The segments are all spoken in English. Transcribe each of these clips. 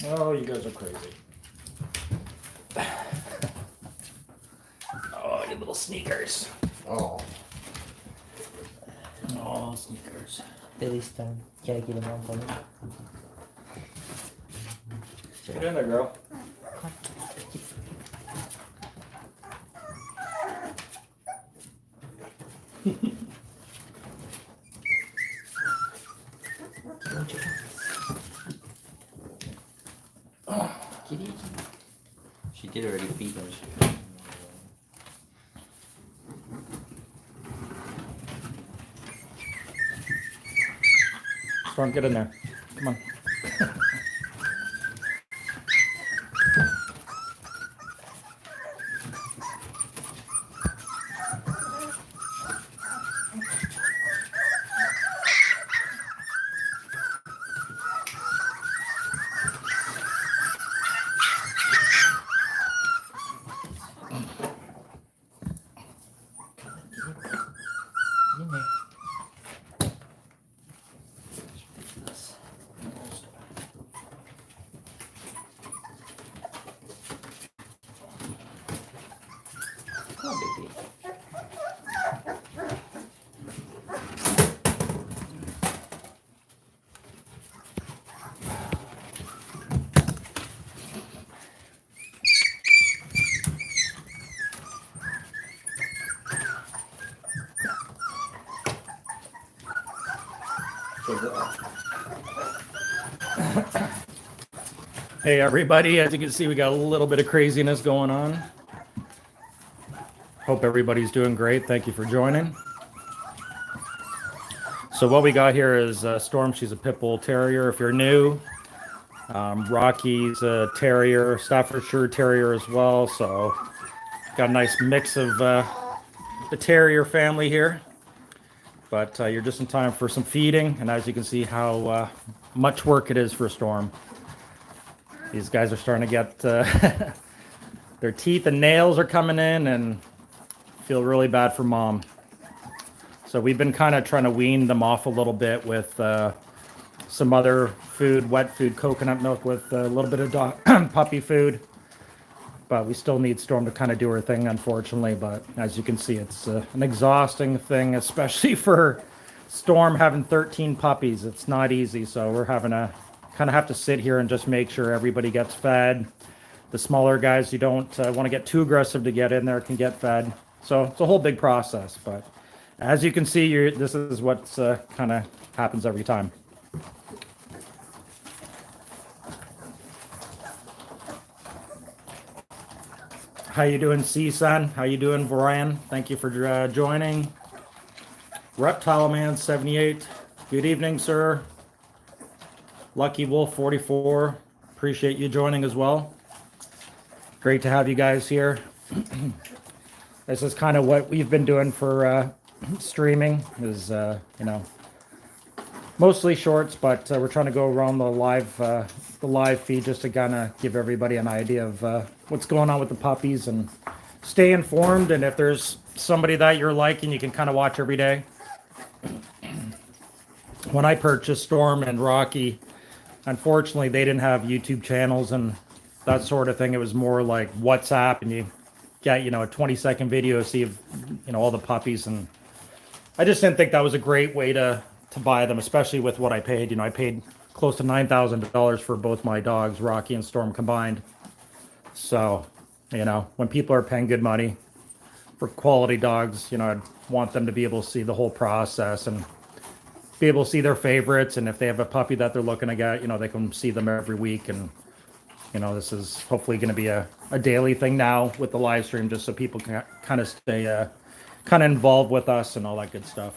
Oh, you guys are crazy. Oh, you little sneakers. Oh. Oh, sneakers. This time, kaya ginawa ko na. Get in there, girl. Kitty. She did already feed them. Storm, get in there. Come on. In there. Oh, baby. Hey, everybody. As you can see, we got a little bit of craziness going on. Hope everybody's doing great. Thank you for joining. So what we got here is Storm. She's a pit bull terrier. If you're new, Rocky's a terrier, Staffordshire terrier as well. So got a nice mix of the terrier family here. But you're just in time for some feeding, and as you can see how much work it is for Storm. These guys are starting to get their teeth and nails are coming in, and feel really bad for mom. So we've been kind of trying to wean them off a little bit with some other food, wet food, coconut milk with a little bit of puppy food. But we still need Storm to kind of do her thing, unfortunately. But as you can see, it's an exhausting thing, especially for Storm having 13 puppies. It's not easy. So we're having to kind of have to sit here and just make sure everybody gets fed. The smaller guys, you don't want to get too aggressive to get in there, can get fed. So it's a whole big process. But as you can see, this is what kind of happens every time. How you doing, C-Sun? How you doing, Brian? Thank you for joining. Reptile Man 78. Good evening, sir. Lucky Wolf 44. Appreciate you joining as well. Great to have you guys here. This is kind of what we've been doing for streaming. Is mostly shorts, but we're trying to go around the live feed just to kind of give everybody an idea of what's going on with the puppies and stay informed. And if there's somebody that you're liking, you can kind of watch every day. When I purchased Storm and Rocky, unfortunately, they didn't have YouTube channels and that sort of thing. It was more like WhatsApp, and you get, a 20-second video to see, all the puppies. And I just didn't think that was a great way to buy them, especially with what I paid. I paid close to $9,000 for both my dogs, Rocky and Storm combined. So, when people are paying good money for quality dogs, I'd want them to be able to see the whole process and be able to see their favorites. And if they have a puppy that they're looking to get, they can see them every week. And, this is hopefully going to be a daily thing now with the live stream, just so people can kind of stay kind of involved with us and all that good stuff.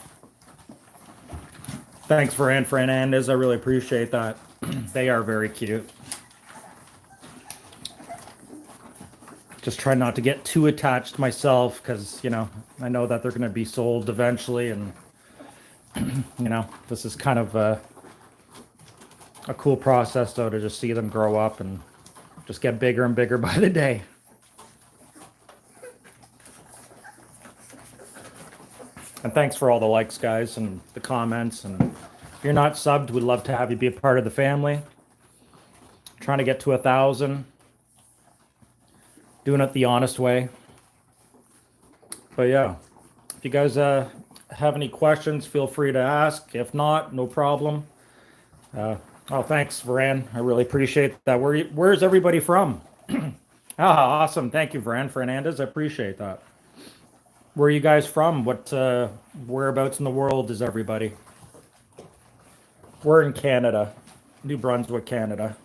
Thanks for Fernandez. I really appreciate that. They are very cute. Just try not to get too attached myself, because, I know that they're going to be sold eventually. And, this is kind of a cool process, though, to just see them grow up and just get bigger and bigger by the day. And thanks for all the likes, guys, and the comments. And if you're not subbed, we'd love to have you be a part of the family. trying to get to 1,000. Doing it the honest way. But yeah, if you guys have any questions, feel free to ask. If not, no problem. Oh, thanks, Varan. I really appreciate that. Where's everybody from? Ah, awesome. Thank you, Varan Fernandez. I appreciate that. Where are you guys from? Whereabouts in the world is everybody? We're in Canada, New Brunswick, Canada.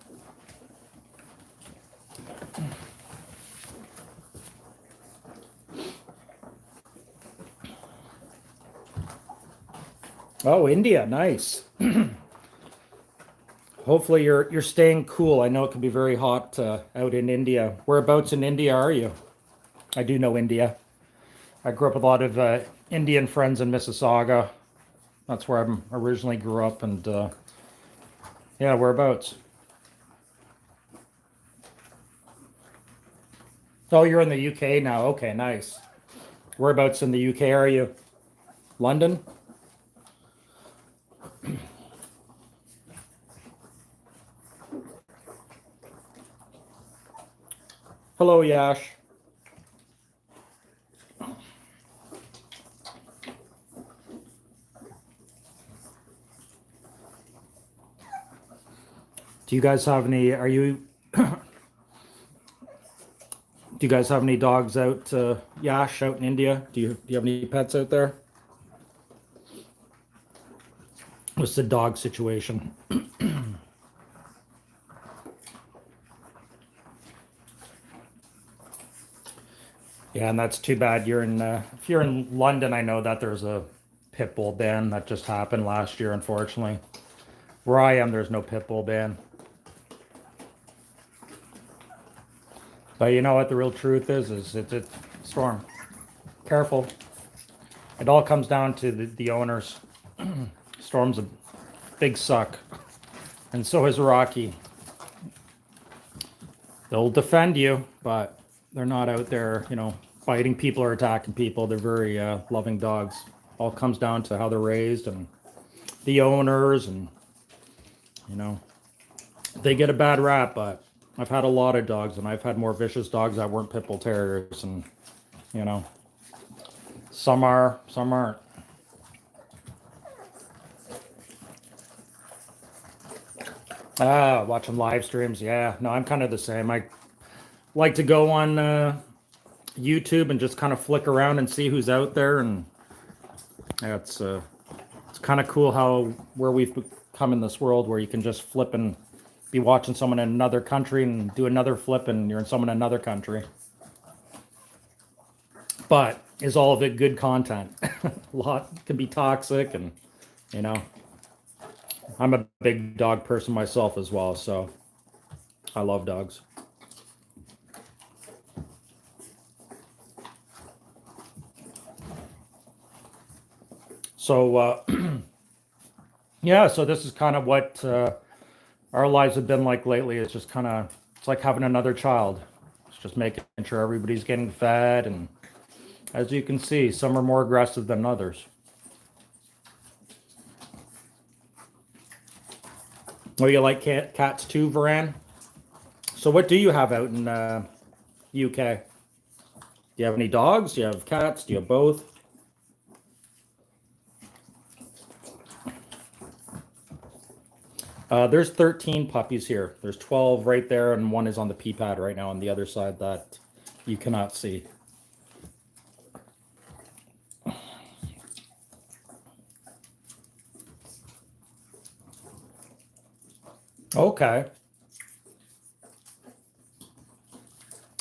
Oh, India, nice. Hopefully you're staying cool. I know it can be very hot out in India. Whereabouts in India are you? I do know India. I grew up with a lot of Indian friends in Mississauga. That's where I originally grew up, and yeah, whereabouts? Oh, you're in the UK now. Okay, nice. Whereabouts in the UK are you? London? Hello, Yash. Do you guys have any, do you guys have any dogs out, Yash, out in India? Do you have any pets out there? What's the dog situation? Yeah, and that's too bad. If you're in London, I know that there's a pit bull ban that just happened last year, unfortunately. Where I am, there's no pit bull ban. But you know what the real truth is it's Storm. Careful. It all comes down to the owners. Storm's a big suck. And so is Rocky. They'll defend you, but they're not out there, biting people or attacking people. They're very loving dogs. All comes down to how they're raised and the owners, and they get a bad rap, but I've had a lot of dogs, and I've had more vicious dogs that weren't pit bull terriers, and some are, some aren't. Watching live streams, yeah. No, I'm kind of the same. I like to go on YouTube and just kind of flick around and see who's out there, and yeah, it's kind of cool where we've come in this world, where you can just flip and be watching someone in another country and do another flip and you're in someone in another country. But is all of it good content? A lot can be toxic, and I'm a big dog person myself as well, so I love dogs. So yeah, so this is kind of what our lives have been like lately. It's just it's like having another child. It's just making sure everybody's getting fed, and as you can see, some are more aggressive than others. Oh, you like cats too, Varan? So what do you have out in UK? Do you have any dogs? Do you have cats? Do you have both? There's 13 puppies here. There's 12 right there, and one is on the pee pad right now on the other side that you cannot see. Okay.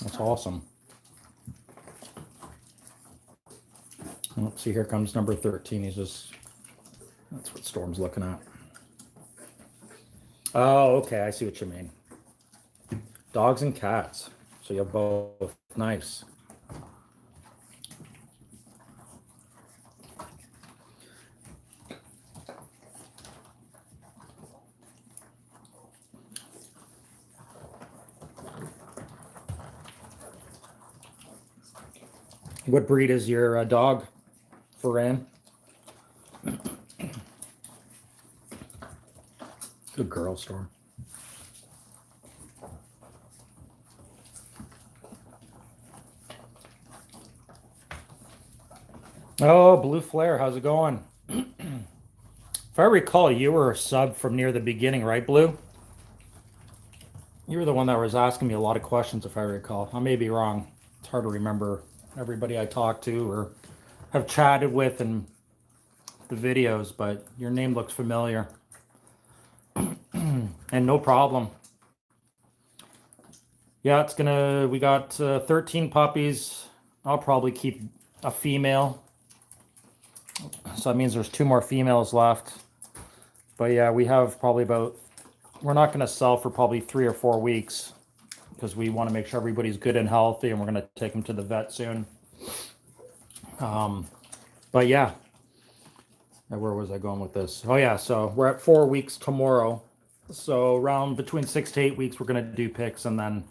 That's awesome. Let's see, here comes number 13. That's what Storm's looking at. Oh, okay, I see what you mean. Dogs and cats. So you have both. Nice. What breed is your dog, Varan? Good girl, Storm. Oh, Blue Flare, how's it going? If I recall, you were a sub from near the beginning, right, Blue? You were the one that was asking me a lot of questions, if I recall. I may be wrong. It's hard to remember everybody I talked to or have chatted with in the videos, but your name looks familiar. And no problem. Yeah, we got 13 puppies. I'll probably keep a female. So that means there's 2 more females left. But yeah, we have probably we're not going to sell for probably 3 or 4 weeks because we want to make sure everybody's good and healthy, and we're going to take them to the vet soon. But yeah, where was I going with this? Oh yeah, so we're at 4 weeks tomorrow. So around between 6 to 8 weeks, we're going to do picks, and then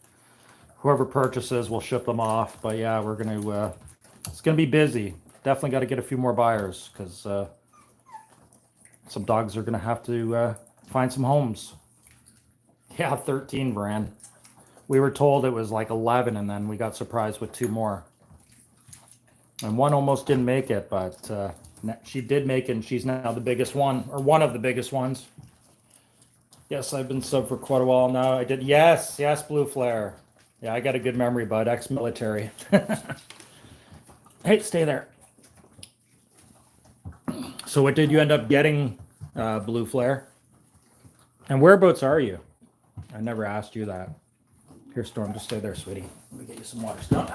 whoever purchases, we'll ship them off. But yeah, it's going to be busy. Definitely got to get a few more buyers because some dogs are going to have to find some homes. Yeah, 13 Varan. We were told it was like 11, and then we got surprised with 2 more. And one almost didn't make it, but she did make it, and she's now the biggest one, or one of the biggest ones. Yes, I've been sub for quite a while now. I did. Yes, Blue Flare. Yeah, I got a good memory, bud. Ex-military. Hey, stay there. So what did you end up getting, Blue Flare? And whereabouts are you? I never asked you that. Here, Storm, just stay there, sweetie. Let me get you some water. No.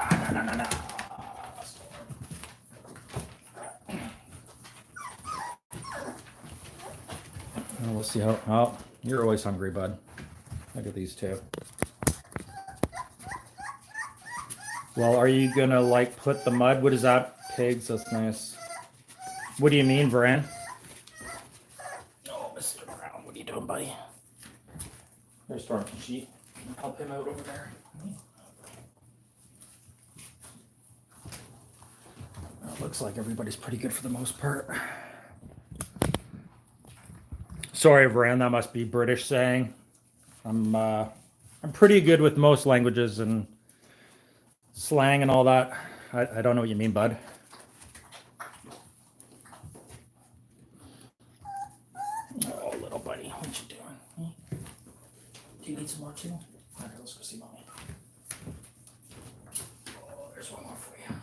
And we'll see how... Oh, you're always hungry, bud. Look at these 2. Well, are you going to, like, put the mud? What is that? Pigs, that's nice. What do you mean, Varan? Oh, Mr. Brown, what are you doing, buddy? There's Storm. Can she help him out over there? Well, it looks like everybody's pretty good for the most part. Sorry, Varan, that must be British saying. I'm pretty good with most languages and slang and all that. I don't know what you mean, bud. Oh, little buddy, what you doing? Do you need some more too? Okay, let's go see mommy. Oh, there's one more for you.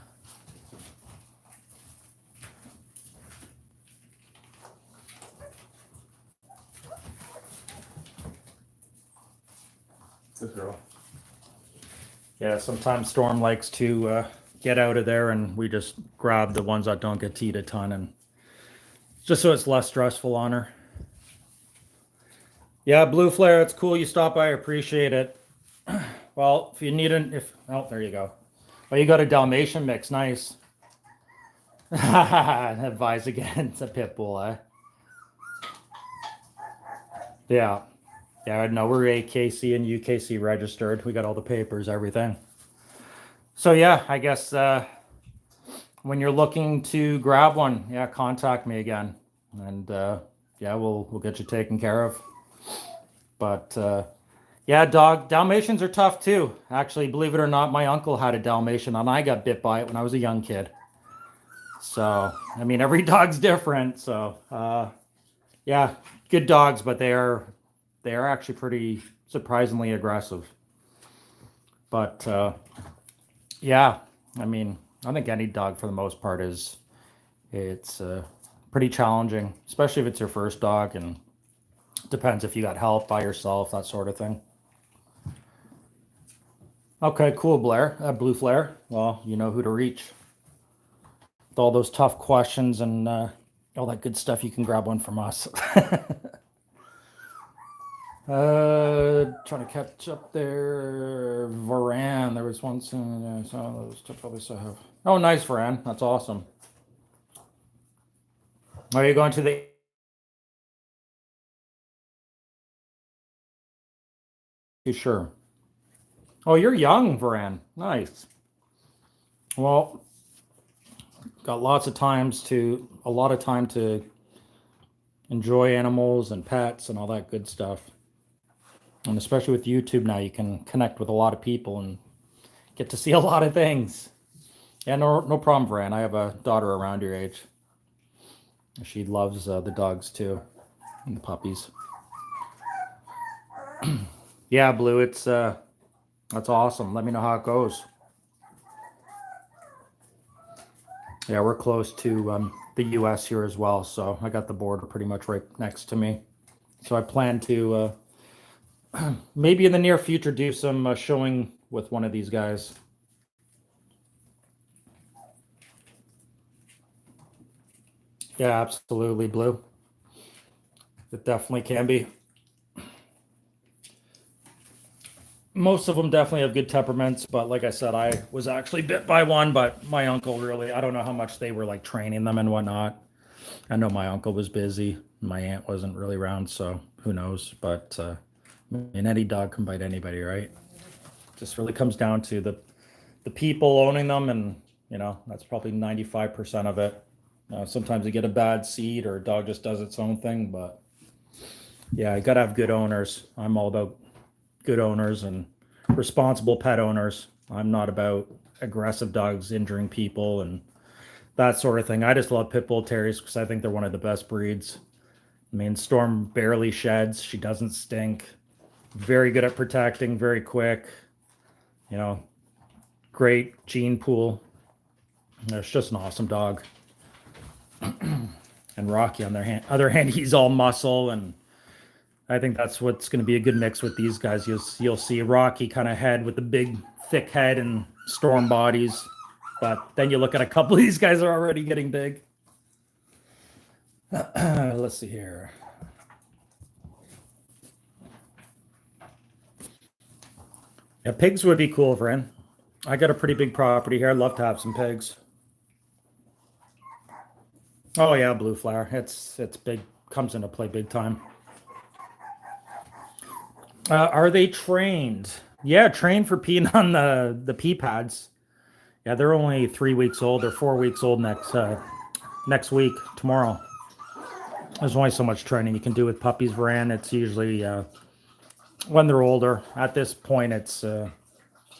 Good girl. Yeah, sometimes Storm likes to get out of there, and we just grab the ones that don't get to eat a ton, and just so it's less stressful on her. Yeah, Blue Flare, it's cool you stopped by. I appreciate it. Well, if you need oh, there you go. Oh, you got a Dalmatian mix. Nice. Advise against a pit bull, eh? Yeah. Yeah, no, we're AKC and UKC registered. We got all the papers, everything. So yeah, I guess when you're looking to grab one, yeah, contact me again, and yeah, we'll get you taken care of. But yeah, Dalmatians are tough too. Actually, believe it or not, my uncle had a Dalmatian, and I got bit by it when I was a young kid. So I mean, every dog's different. So yeah, good dogs, but they are actually pretty surprisingly aggressive. But yeah, I mean, I think any dog for the most part it's pretty challenging, especially if it's your first dog, and depends if you got help by yourself, that sort of thing. Okay, cool, Blue Flare. Well, you know who to reach. With all those tough questions and all that good stuff, you can grab one from us. Trying to catch up there. Varan, there was one soon. So those two probably still have. Oh, nice, Varan. That's awesome. Are you going to the? You sure? Oh, you're young, Varan. Nice. Well, got a lot of time to enjoy animals and pets and all that good stuff. And especially with YouTube now, you can connect with a lot of people and get to see a lot of things. Yeah, no problem, Vran. I have a daughter around your age. She loves the dogs too, and the puppies. Yeah, Blue, it's that's awesome. Let me know how it goes. Yeah, we're close to the U.S. here as well, so I got the border pretty much right next to me. So I plan to maybe in the near future do some showing with one of these guys. Yeah, absolutely, Blue. It definitely can be. Most of them definitely have good temperaments, but like I said, I was actually bit by one, but my uncle really, I don't know how much they were like training them and whatnot. I know my uncle was busy. My aunt wasn't really around, so who knows? But I mean, any dog can bite anybody, right? Just really comes down to the people owning them, and that's probably 95% of it. Sometimes you get a bad seed or a dog just does its own thing, but yeah, you got to have good owners. I'm all about good owners and responsible pet owners. I'm not about aggressive dogs injuring people and that sort of thing. I just love pit bull terriers because I think they're one of the best breeds. I mean, Storm barely sheds. She doesn't stink. Very good at protecting, very quick. You know, great gene pool. It's just an awesome dog. And Rocky, on their other hand, he's all muscle, and I think that's what's going to be a good mix with these guys. You'll see Rocky kind of head with the big, thick head and Storm bodies, but then you look at a couple of these guys are already getting big. Let's see here. Yeah, pigs would be cool, Vren. I got a pretty big property here. I'd love to have some pigs. Oh yeah, blue flower. It's big. Comes into play big time. Are they trained? Yeah, trained for peeing on the pee pads. Yeah, they're only 3 weeks old. They're 4 weeks old next week, tomorrow. There's only so much training you can do with puppies, Varan. It's usually when they're older. At this point, it's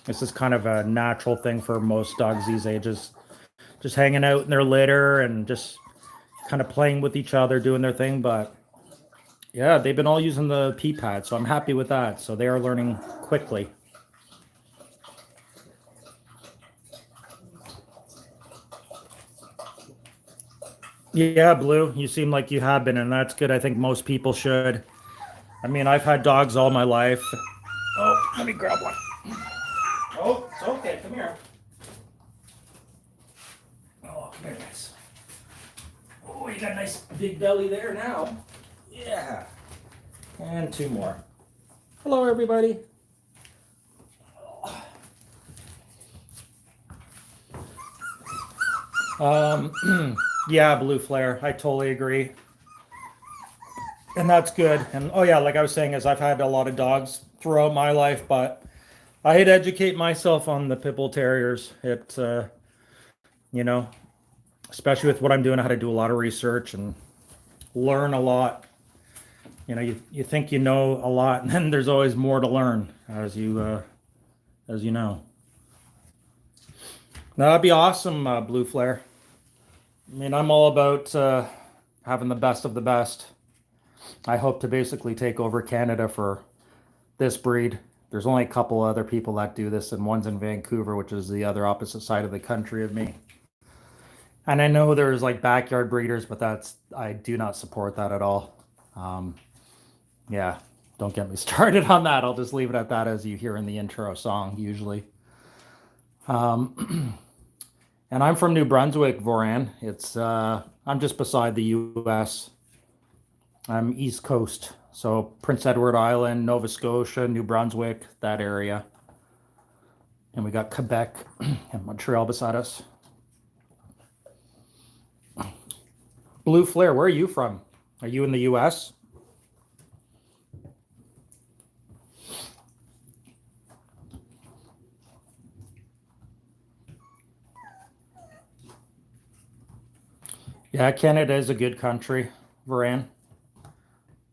just kind of a natural thing for most dogs these ages. Just hanging out in their litter and just kind of playing with each other, doing their thing. But yeah, they've been all using the pee pad, so I'm happy with that. So they are learning quickly. Yeah, Blue, you seem like you have been, and that's good. I think most people should. I mean, I've had dogs all my life. Oh, let me grab one. Oh, it's okay. Come here. Oh, come here, guys. Oh, you got a nice big belly there now. Yeah. And two more. Hello, everybody. Yeah, blue flare. I totally agree. And that's good. And oh yeah, like I was saying, is I've had a lot of dogs throughout my life, but I had to educate myself on the pit bull terriers. You know, especially with what I'm doing, I had to do a lot of research and learn a lot. You think you know a lot, and then there's always more to learn, as you know. Now, that'd be awesome, Blue Flare. I mean, I'm all about having the best of the best. I hope to basically take over Canada for this breed. There's only a couple other people that do this, and one's in Vancouver, which is the other opposite side of the country of me. And I know there's like backyard breeders, but I do not support that at all. Um, yeah, don't get me started on that. I'll just leave it at that, as you hear in the intro song usually. And I'm from New Brunswick, Voran. I'm just beside the U.S. I'm East Coast, so Prince Edward Island, Nova Scotia, New Brunswick, that area. And we got Quebec and Montreal beside us. Blue Flare, where are you from? Are you in the U.S.? Yeah, Canada is a good country, Varan.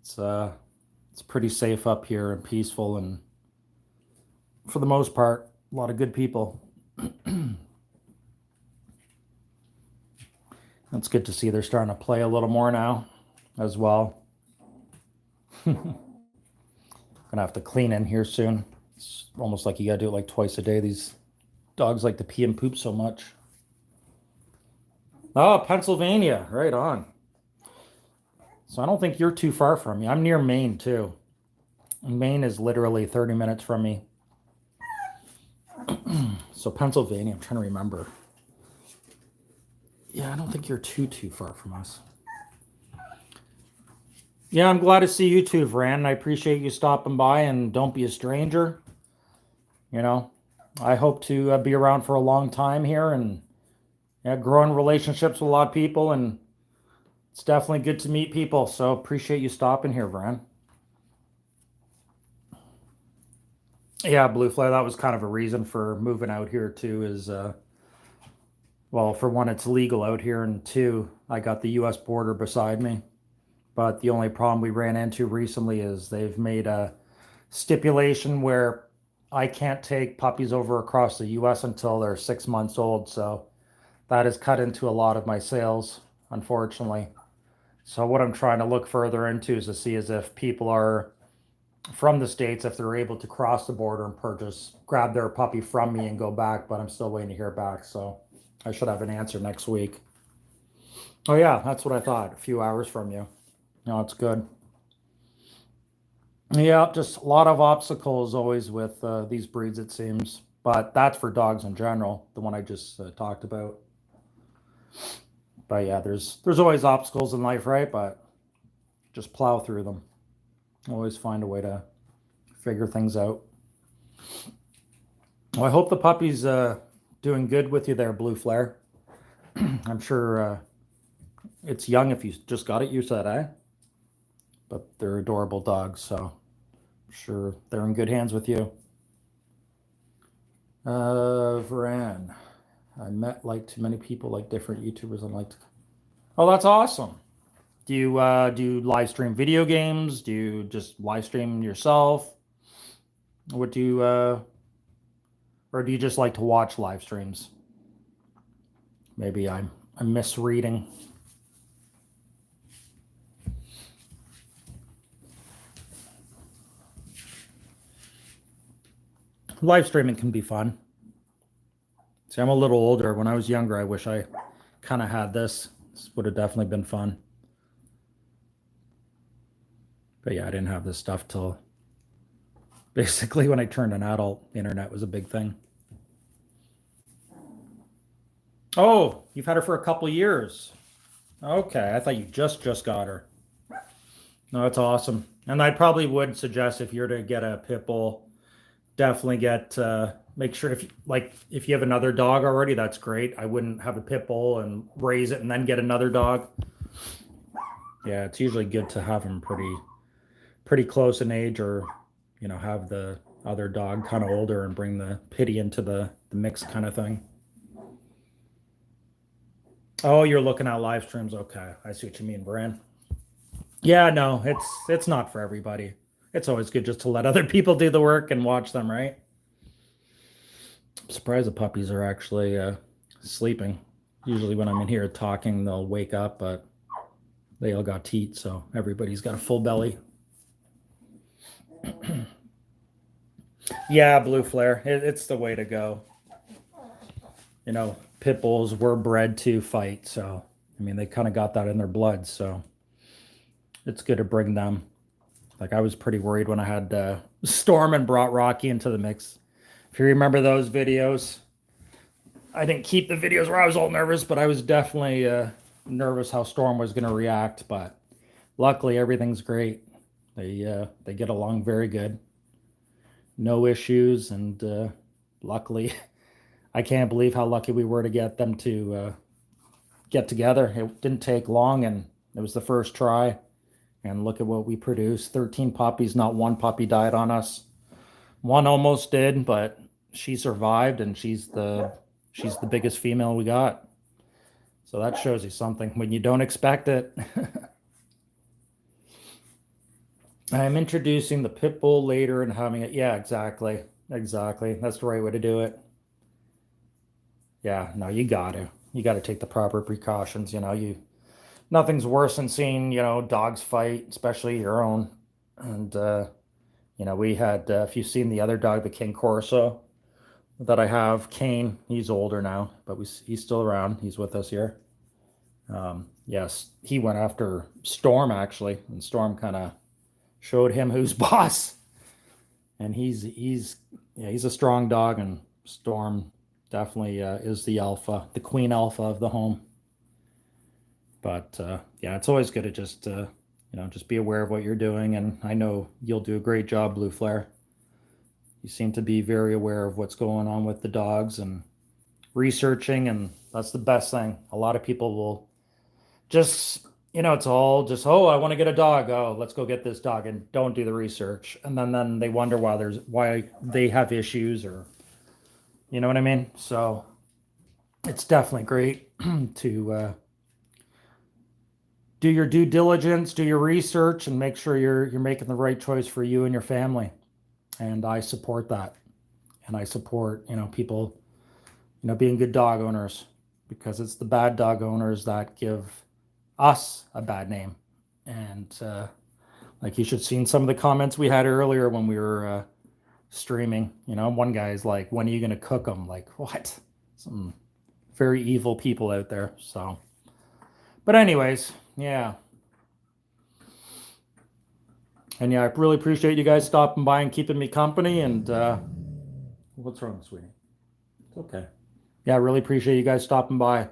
It's pretty safe up here and peaceful, and for the most part, a lot of good people. That's good to see they're starting to play a little more now as well. Gonna have to clean in here soon. It's almost like you gotta do it like twice a day. These dogs like to pee and poop so much. Oh, Pennsylvania, right on. So I don't think you're too far from me. I'm near Maine too. Maine is literally 30 minutes from me. So Pennsylvania, I'm trying to remember. Yeah, I don't think you're too far from us. Yeah, I'm glad to see you too, Vran. I appreciate you stopping by, and don't be a stranger. You know, I hope to be around for a long time here and growing relationships with a lot of people, and it's definitely good to meet people. So appreciate you stopping here, Vran. Yeah, Blue Flare, that was kind of a reason for moving out here too, is well, for one, it's legal out here, and two, I got the US border beside me. But the only problem we ran into recently is they've made a stipulation where I can't take puppies over across the US until they're 6 months old. So that has cut into a lot of my sales, unfortunately. So what I'm trying to look further into is to see as if people are from the States, if they're able to cross the border and grab their puppy from me and go back, but I'm still waiting to hear back. So I should have an answer next week. Oh yeah, that's what I thought. A few hours from you. No, it's good. Yeah, just a lot of obstacles always with these breeds, it seems. But that's for dogs in general, the one I just talked about. But yeah, there's always obstacles in life, right? But just plow through them. Always find a way to figure things out. Well, I hope the puppy's doing good with you there, Blue Flare. I'm sure it's young if you just got it, you said, eh? But they're adorable dogs, so I'm sure they're in good hands with you. Varan. I met like too many people, like different YouTubers. I'm like, oh, that's awesome. Do you live stream video games? Do you just live stream yourself? What do you or do you just like to watch live streams? Maybe I'm misreading. Live streaming can be fun. See, I'm a little older. When I was younger, I wish I kind of had this. This would have definitely been fun. But yeah, I didn't have this stuff till basically when I turned an adult. The internet was a big thing. Oh, you've had her for a couple years. Okay, I thought you just got her. No, it's awesome. And I probably would suggest if you're to get a pit bull, definitely get make sure if you have another dog already, that's great. I wouldn't have a pit bull and raise it and then get another dog. Yeah, it's usually good to have them pretty close in age, or have the other dog kind of older and bring the pitty into the mix kind of thing. Oh, you're looking at live streams. Okay, I see what you mean, Bran. Yeah, no, it's not for everybody. It's always good just to let other people do the work and watch them, right? I'm surprised the puppies are actually sleeping. Usually when I'm in here talking, they'll wake up, but they all got teeth, so everybody's got a full belly. Yeah, Blue Flare, it's the way to go. Pit bulls were bred to fight, so I mean they kind of got that in their blood, so it's good to bring them. Like I was pretty worried when I had Storm and brought Rocky into the mix. If you remember those videos, I didn't keep the videos where I was all nervous, but I was definitely nervous how Storm was going to react. But luckily, everything's great. They get along very good, no issues, and luckily, I can't believe how lucky we were to get them to get together. It didn't take long, and it was the first try. And look at what we produced. 13 puppies, not one puppy died on us. One almost did, but she survived, and she's the biggest female we got. So that shows you something when you don't expect it. I'm introducing the pit bull later and having it. Yeah, exactly. Exactly. That's the right way to do it. Yeah, no, you got to. you got to take the proper precautions. Nothing's worse than seeing, dogs fight, especially your own. And, we had, if you've seen the other dog, the King Corso that I have, Kane, he's older now, but he's still around. He's with us here. Yes, he went after Storm actually, and Storm kind of showed him who's boss. And he's a strong dog, and Storm definitely is the alpha, the queen alpha of the home. But yeah, it's always good to just be aware of what you're doing, and I know you'll do a great job, Blue Flare. You seem to be very aware of what's going on with the dogs and researching, and that's the best thing. A lot of people will just, it's all just, oh, I want to get a dog. Oh, let's go get this dog, and don't do the research. And then they wonder why they have issues, or you know what I mean? So it's definitely great to do your due diligence, do your research, and make sure you're making the right choice for you and your family. And I support that. And I support, people, being good dog owners, because it's the bad dog owners that give us a bad name. And like you should have seen some of the comments we had earlier when we were streaming. One guy's like, when are you going to cook them? Like, what? Some very evil people out there. So, but anyways, yeah. And yeah, I really appreciate you guys stopping by and keeping me company. And what's wrong, sweetie? It's okay. Yeah, I really appreciate you guys stopping by.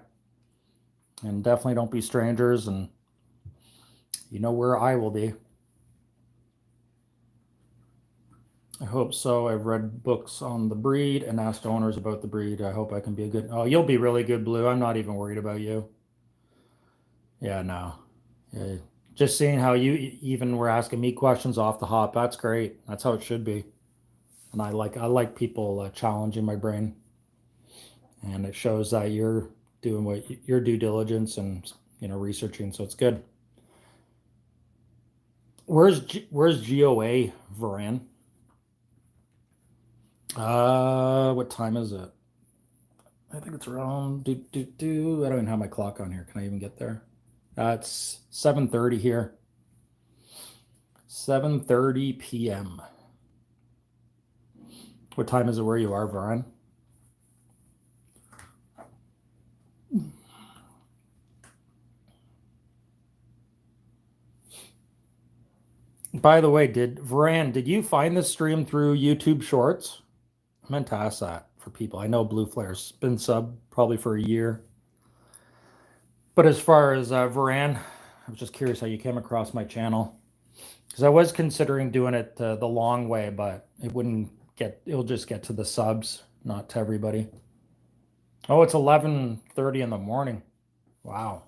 And definitely don't be strangers. And you know where I will be. I hope so. I've read books on the breed and asked owners about the breed. I hope I can be a good... Oh, you'll be really good, Blue. I'm not even worried about you. Yeah, no. Yeah. Just seeing how you even were asking me questions off the hop, that's great. That's how it should be. And I like people challenging my brain. And it shows that you're doing your due diligence and researching, so it's good. Where's GOA, Varan? What time is it? I think it's around I don't even have my clock on here. Can I even get there? It's 7:30 here. 7:30 p.m. What time is it where you are, Varan? By the way, Varan, did you find this stream through YouTube Shorts? I meant to ask that for people. I know Blue Flare's been sub probably for a year. But as far as Varan, I was just curious how you came across my channel. Because I was considering doing it the long way, but it'll just get to the subs, not to everybody. Oh, it's 11:30 in the morning. Wow.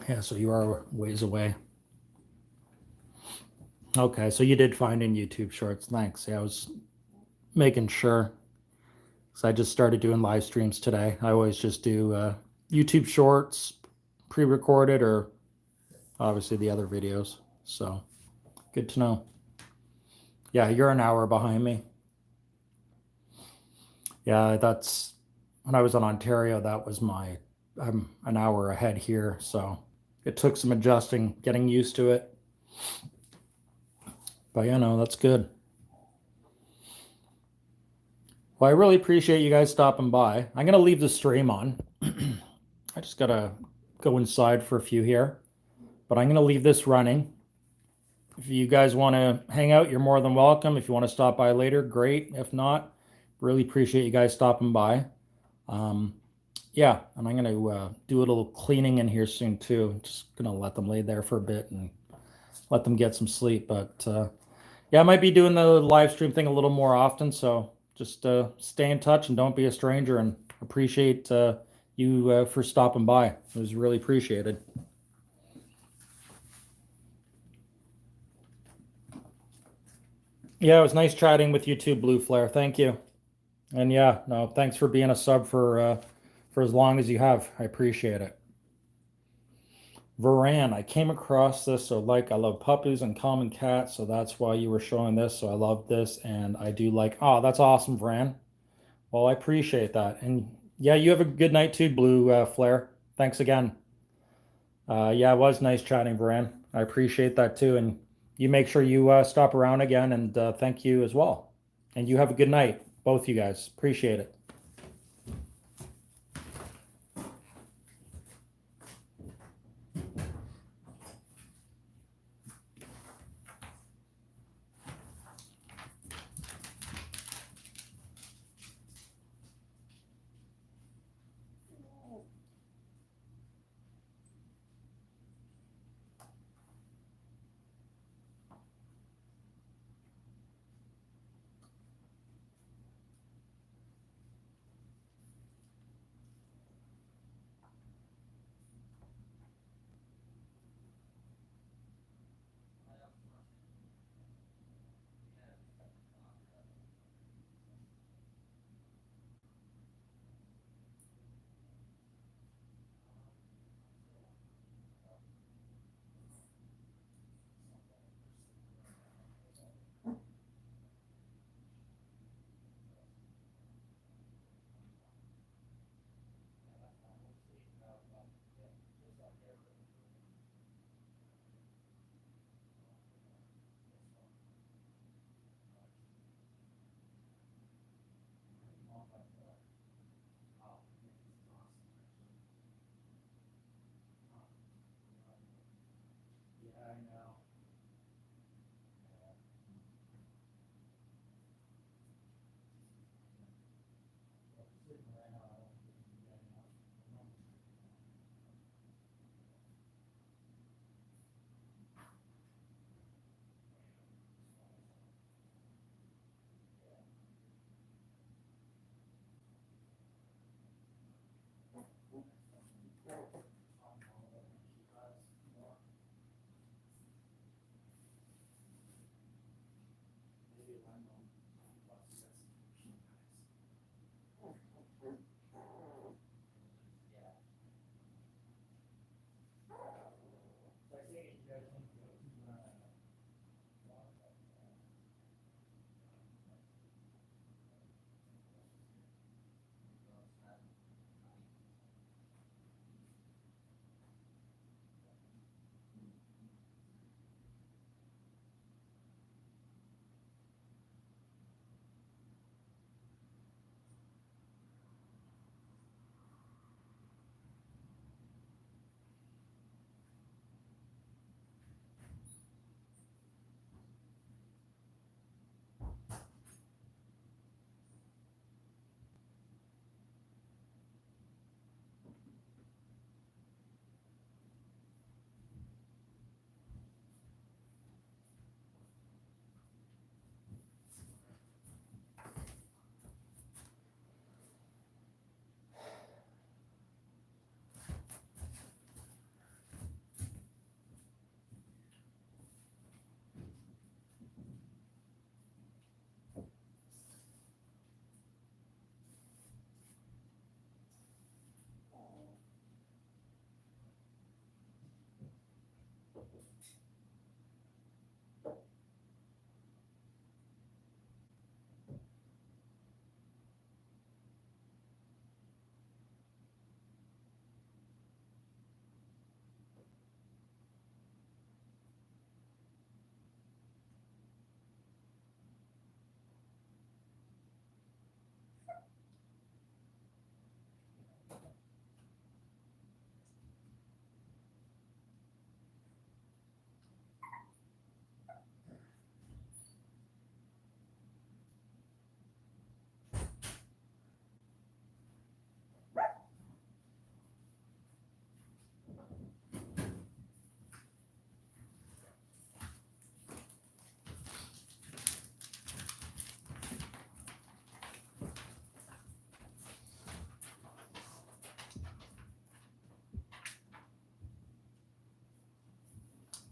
Yeah, so you are ways away. Okay, so you did find in YouTube Shorts. Thanks. Yeah, I was making sure. So I just started doing live streams today. I always just do YouTube Shorts, pre-recorded, or obviously the other videos. So good to know. Yeah, you're an hour behind me. Yeah, that's when I was in Ontario. That was I'm an hour ahead here. So it took some adjusting, getting used to it. But that's good. Well, I really appreciate you guys stopping by. I'm going to leave the stream on. I just got to go inside for a few here. But I'm going to leave this running. If you guys want to hang out, you're more than welcome. If you want to stop by later, great. If not, really appreciate you guys stopping by. Yeah, and I'm going to do a little cleaning in here soon too. Just going to let them lay there for a bit and let them get some sleep. But yeah, I might be doing the live stream thing a little more often. So just stay in touch and don't be a stranger, and appreciate you for stopping by. It was really appreciated. Yeah, it was nice chatting with you too, Blue Flare. Thank you. And yeah, no, thanks for being a sub for as long as you have. I appreciate it. Varan, I came across this, so I love puppies and common cats, so that's why you were showing this. So I love this, and I do oh, that's awesome, Varan. Well, I appreciate that. And Yeah, you have a good night too, Blue Flare. Thanks again. Yeah, it was nice chatting, Varan. I appreciate that too. And you make sure you stop around again, and thank you as well. And you have a good night, both you guys. Appreciate it.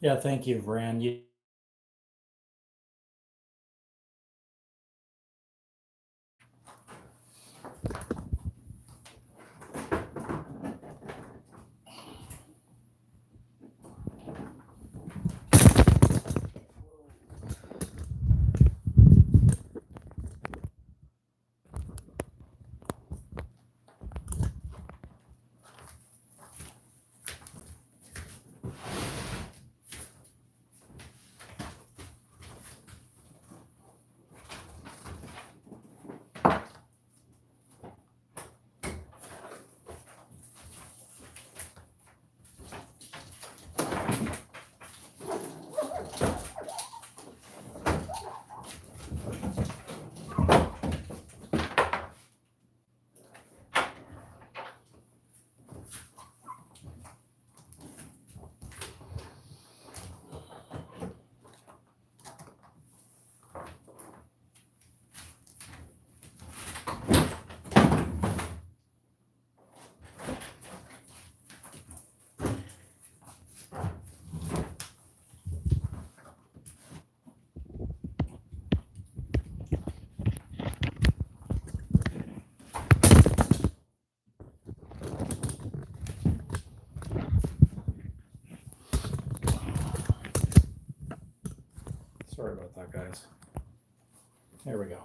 Yeah, thank you, Varan. Sorry about that, guys. There we go.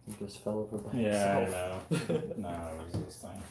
He just fell over by Yeah, himself. I know. No, it was this thing.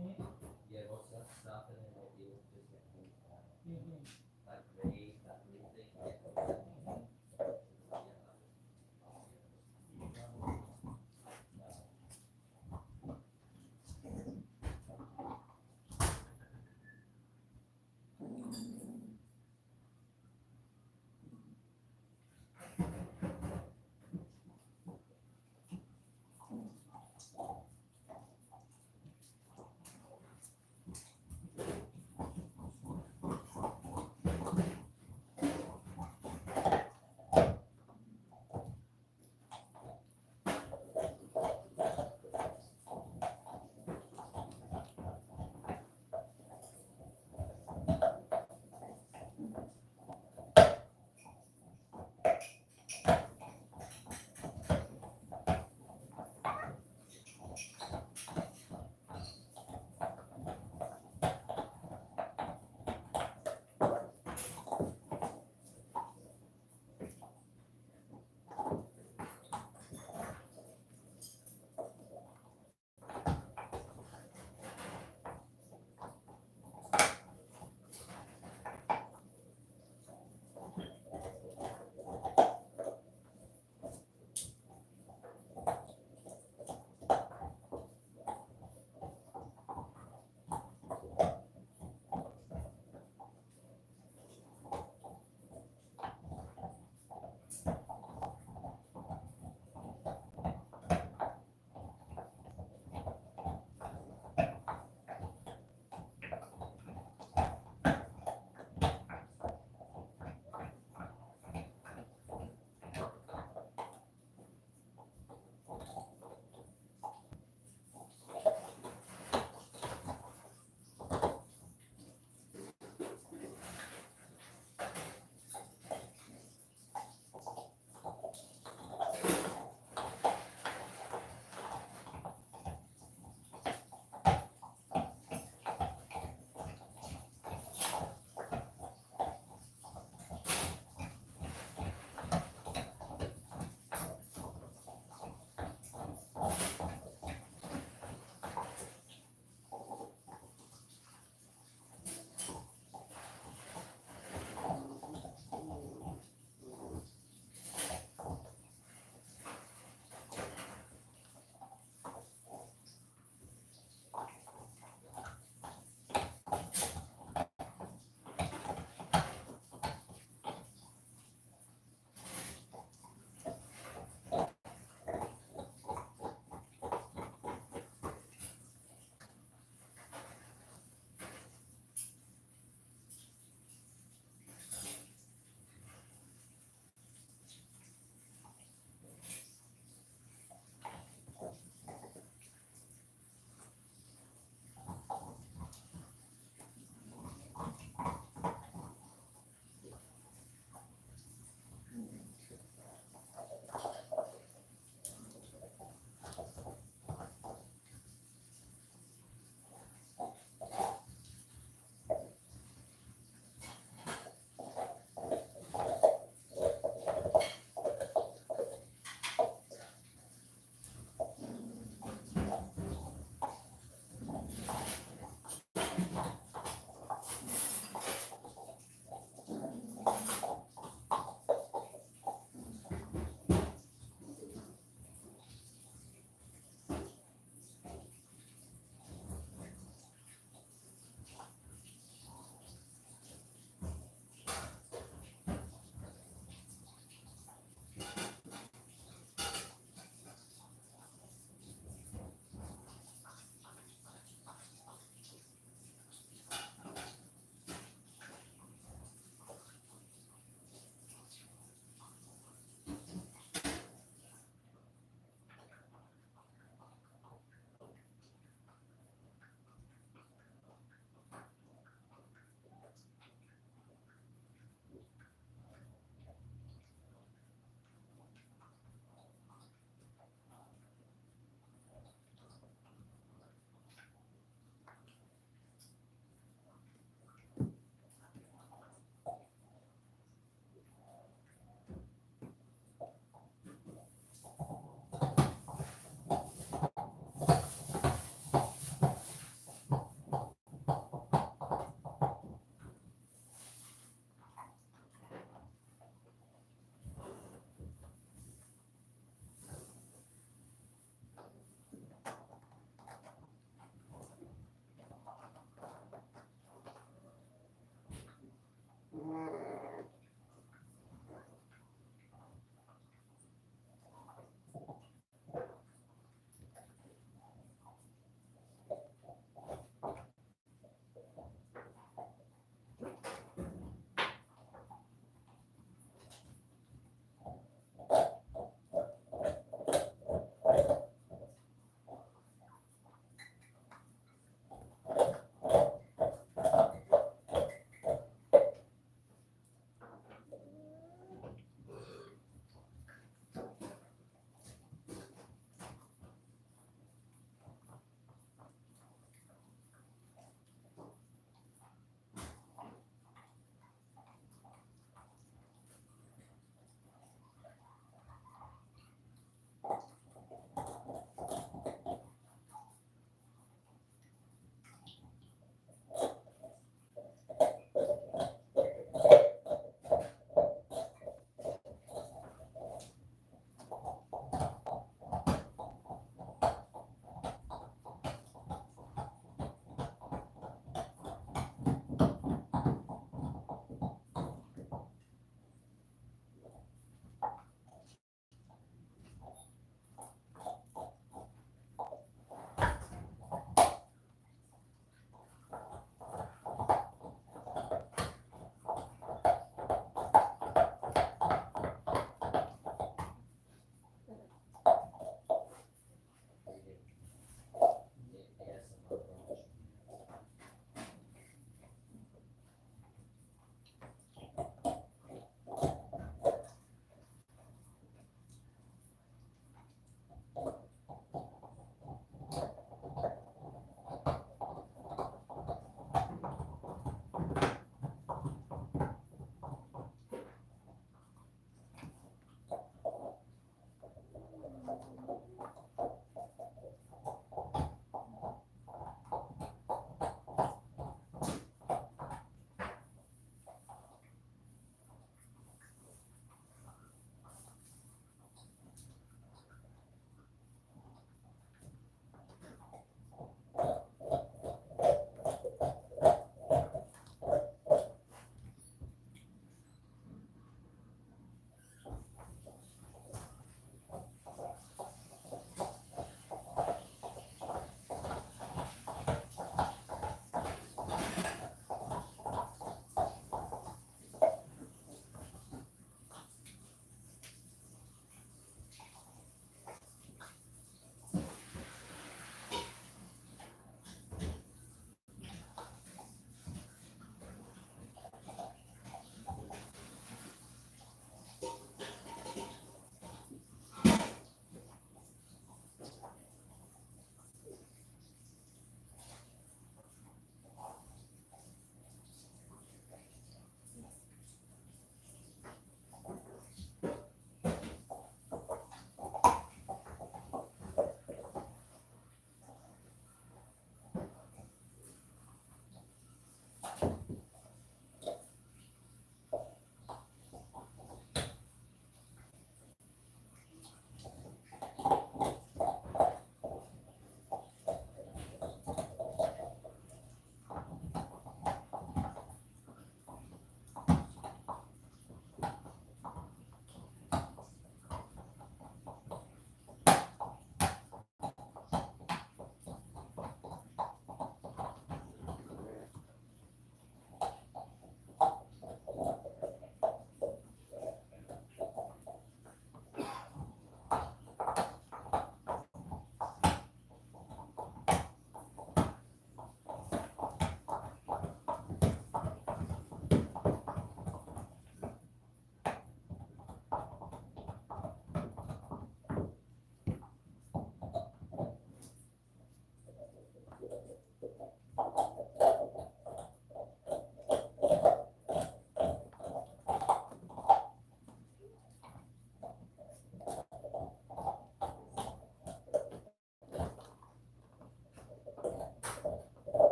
Okay.